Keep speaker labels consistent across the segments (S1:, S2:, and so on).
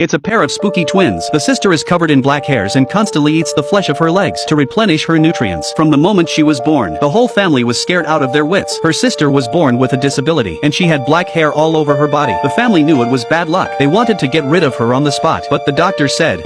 S1: It's a pair of spooky twins. The sister is covered in black hairs and constantly eats the flesh of her legs to replenish her nutrients. From the moment she was born, the whole family was scared out of their wits. Her sister was born with a disability, and she had black hair all over her body. The family knew it was bad luck. They wanted to get rid of her on the spot, but the doctor said,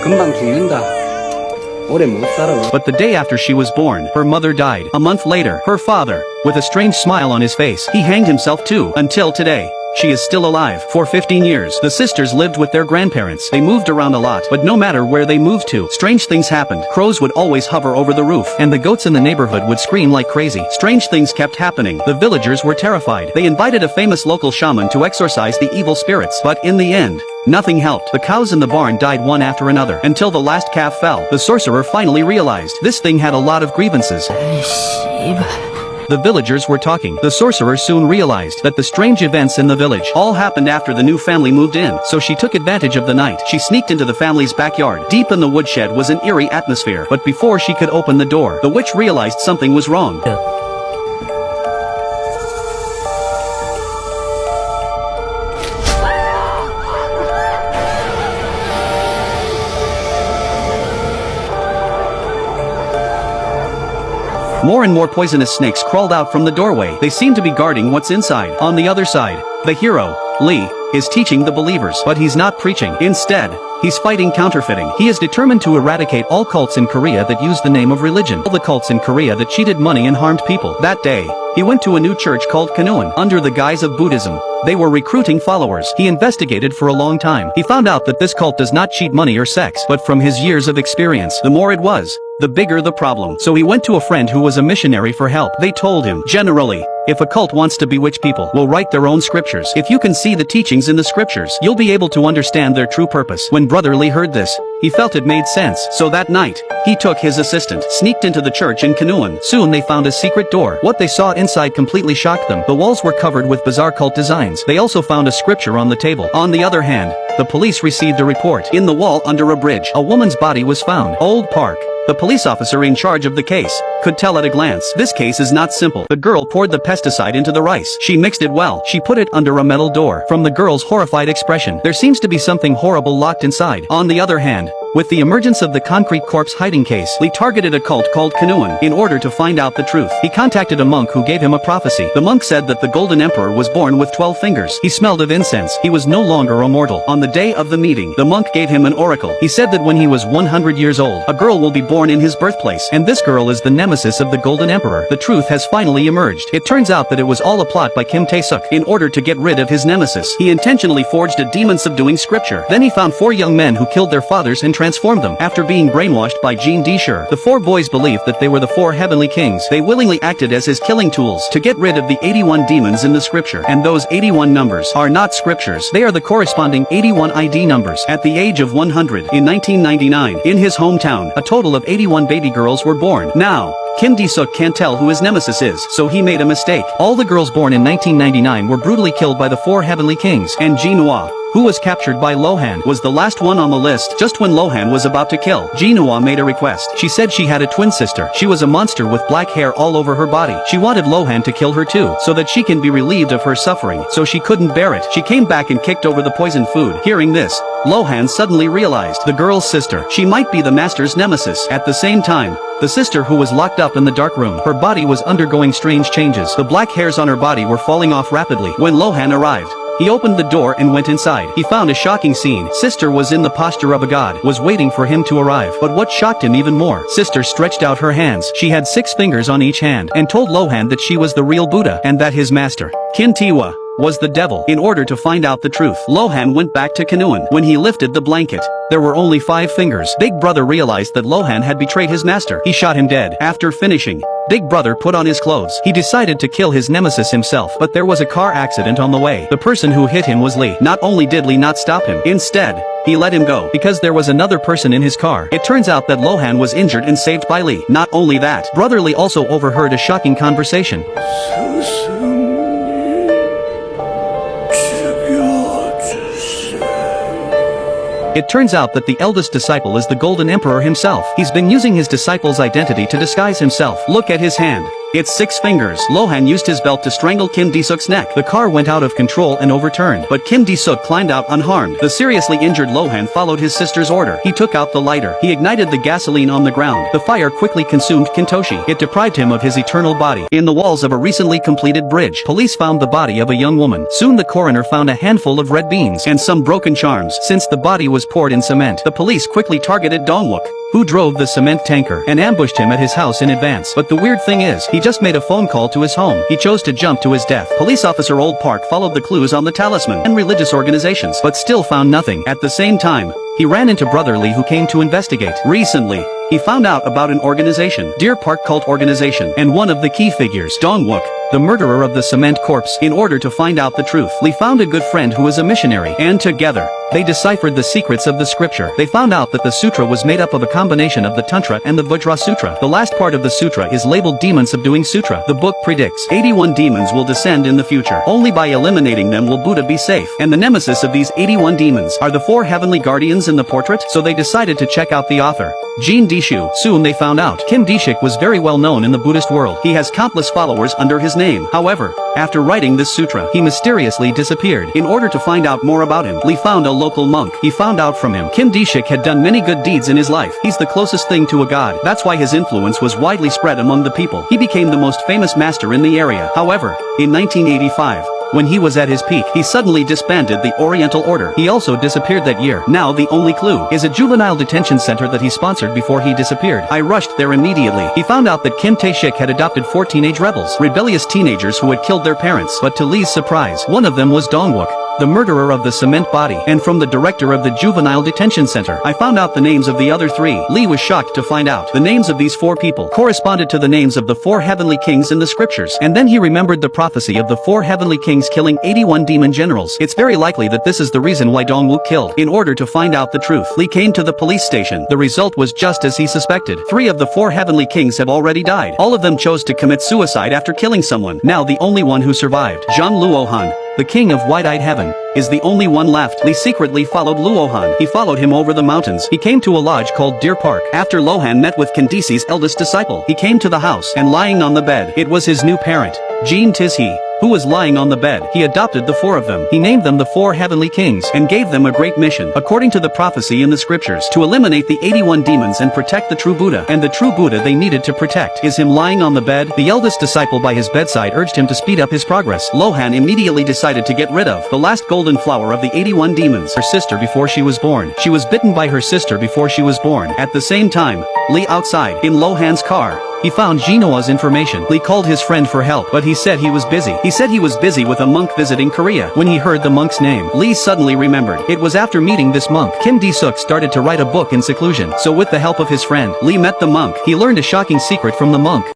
S2: 금방 죽는다. 오래 못 살아.
S1: But the day after she was born, her mother died. A month later, her father, with a strange smile on his face, he hanged himself too. Until today, she is still alive. For 15 years, the sisters lived with their grandparents. They moved around a lot, but no matter where they moved to, strange things happened. Crows would always hover over the roof, and the goats in the neighborhood would scream like crazy. Strange things kept happening. The villagers were terrified. They invited a famous local shaman to exorcise the evil spirits, but in the end, nothing helped. The cows in the barn died one after another, until the last calf fell. The sorcerer finally realized this thing had a lot of grievances. The villagers were talking. The sorcerer soon realized that the strange events in the village all happened after the new family moved in, so she took advantage of the night. She sneaked into the family's backyard. Deep in the woodshed was an eerie atmosphere, but before she could open the door, the witch realized something was wrong. More and more poisonous snakes crawled out from the doorway. They seemed to be guarding what's inside. On the other side, the hero, Lee, is teaching the believers, but he's not preaching. Instead, he's fighting counterfeiting. He is determined to eradicate all cults in Korea that use the name of religion. All the cults in Korea that cheated money and harmed people. That day, he went to a new church called Kanuan. Under the guise of Buddhism, they were recruiting followers. He investigated for a long time. He found out that this cult does not cheat money or sex, but from his years of experience, the more it was, the bigger the problem. So he went to a friend who was a missionary for help. They told him, generally, if a cult wants to bewitch people, will write their own scriptures. If you can see the teachings in the scriptures, you'll be able to understand their true purpose. When Brother Lee heard this, he felt it made sense. So that night, he took his assistant, sneaked into the church in Kanuan. Soon they found a secret door. What they saw inside completely shocked them. The walls were covered with bizarre cult designs. They also found a scripture on the table. On the other hand, the police received a report. In the wall under a bridge, a woman's body was found. Old Park. The police officer in charge of the case could tell at a glance. This case is not simple. The girl poured the pesticide into the rice. She mixed it well. She put it under a metal door. From the girl's horrified expression, there seems to be something horrible locked inside. On the other hand, with the emergence of the concrete corpse hiding case, Lee targeted a cult called Kanuan in order to find out the truth. He contacted a monk who gave him a prophecy. The monk said that the Golden Emperor was born with 12 fingers. He smelled of incense. He was no longer immortal. On the day of the meeting, the monk gave him an oracle. He said that when he was 100 years old, a girl will be born in his birthplace, and this girl is the nemesis of the Golden Emperor. The truth has finally emerged. It turns out that it was all a plot by Kim Tae-suk. In order to get rid of his nemesis, he intentionally forged a demon-subduing scripture. Then he found 4 young men who killed their fathers and transformed them. After being brainwashed by Jean Deshur, the 4 boys believed that they were the 4 heavenly kings. They willingly acted as his killing tools to get rid of the 81 demons in the scripture. And those 81 numbers are not scriptures. They are the corresponding 81 ID numbers. At the age of 100, in 1999, in his hometown, a total of 81 baby girls were born. Now, Kim Tae-suk can't tell who his nemesis is, so he made a mistake. All the girls born in 1999 were brutally killed by the 4 heavenly kings, and Ji-Noa, who was captured by Lohan, was the last one on the list. Just when Lohan was about to kill, Ji-Noa made a request. She said she had a twin sister. She was a monster with black hair all over her body. She wanted Lohan to kill her too, so that she can be relieved of her suffering, so she couldn't bear it. She came back and kicked over the poisoned food. Hearing this, Lohan suddenly realized the girl's sister. She might be the master's nemesis. At the same time, the sister who was locked up in the dark room, her body was undergoing strange changes. The black hairs on her body were falling off rapidly. When Lohan arrived, he opened the door and went inside. He found a shocking scene. Sister was in the posture of a god, was waiting for him to arrive. But what shocked him even more, Sister stretched out her hands. She had 6 fingers on each hand, and told Lohan that she was the real Buddha, and that his master, Kim Tae-wa, was the devil. In order to find out the truth, Lohan went back to Kanuan. When he lifted the blanket, there were only 5 fingers. Big Brother realized that Lohan had betrayed his master. He shot him dead. After finishing, Big Brother put on his clothes. He decided to kill his nemesis himself, but there was a car accident on the way. The person who hit him was Lee. Not only did Lee not stop him, instead, he let him go, because there was another person in his car. It turns out that Lohan was injured and saved by Lee. Not only that, Brother Lee also overheard a shocking conversation. It turns out that the eldest disciple is the Golden Emperor himself. He's been using his disciple's identity to disguise himself. Look at his hand. Its 6 fingers. Lohan used his belt to strangle Kim Di-suk's neck. The car went out of control and overturned, but Kim Di-suk climbed out unharmed. The seriously injured Lohan followed his sister's order. He took out the lighter. He ignited the gasoline on the ground. The fire quickly consumed Kintoshi. It deprived him of his eternal body. In the walls of a recently completed bridge, police found the body of a young woman. Soon the coroner found a handful of red beans and some broken charms. Since the body was poured in cement, the police quickly targeted Dongwook, who drove the cement tanker, and ambushed him at his house in advance. But the weird thing is, he just made a phone call to his home. He chose to jump to his death. Police officer Old Park followed the clues on the talisman and religious organizations, but still found nothing. At the same time, he ran into Brother Lee, who came to investigate. Recently, he found out about an organization, Deer Park Cult Organization, and one of the key figures, Dongwook, the murderer of the cement corpse. In order to find out the truth, Lee found a good friend who was a missionary, and together, they deciphered the secrets of the scripture. They found out that the sutra was made up of a combination of the Tantra and the Vajra Sutra. The last part of the sutra is labeled Demon Subduing Sutra. The book predicts 81 demons will descend in the future. Only by eliminating them will Buddha be safe. And the nemesis of these 81 demons are the 4 heavenly guardians in the portrait. So they decided to check out the author, Jin Dishu. Soon they found out Kim Dishik was very well known in the Buddhist world. He has countless followers under his name. However, after writing this sutra, he mysteriously disappeared. In order to find out more about him, Lee found a local monk. He found out from him Kim Dishik had done many good deeds in his life. He's the closest thing to a god. That's why his influence was widely spread among the people. He became the most famous master in the area. However, in 1985, when he was at his peak, he suddenly disbanded the Oriental Order. He also disappeared that year. Now the only clue is a juvenile detention center that he sponsored before he disappeared. I rushed there immediately. He found out that Kim Tae-shik had adopted 4 teenage rebels, rebellious teenagers who had killed their parents. But to Lee's surprise, one of them was Dongwook, the murderer of the cement body, and from the director of the juvenile detention center. I found out the names of the other 3. Lee was shocked to find out the names of these 4 people corresponded to the names of the 4 heavenly kings in the scriptures. And then he remembered the prophecy of the 4 heavenly kings killing 81 demon generals. It's very likely that this is the reason why Dongwook killed. In order to find out the truth, Lee came to the police station. The result was just as he suspected. 3 of the 4 heavenly kings have already died. All of them chose to commit suicide after killing someone. Now the only one who survived, Zhang Luohan, the king of wide-eyed heaven, is the only one left. Lee secretly followed Luohan. He followed him over the mountains. He came to a lodge called Deer Park. After Lohan met with Kandisi's eldest disciple, he came to the house, and lying on the bed, it was his new parent, Jean Tizhe, who was lying on the bed. He adopted the 4 of them. He named them the 4 heavenly kings, and gave them a great mission, according to the prophecy in the scriptures, to eliminate the 81 demons and protect the true Buddha. And the true Buddha they needed to protect is him lying on the bed. The eldest disciple by his bedside urged him to speed up his progress. Lohan immediately decided to get rid of the last golden flower of the 81 demons, her sister before she was born. She was bitten by her sister before she was born. At the same time, Lee outside, in Lohan's car, he found Jinoa's information. Lee called his friend for help, but he said he was busy. He said he was busy with a monk visiting Korea. When he heard the monk's name, Lee suddenly remembered. It was after meeting this monk, Kim Di-suk started to write a book in seclusion. So with the help of his friend, Lee met the monk. He learned a shocking secret from the monk.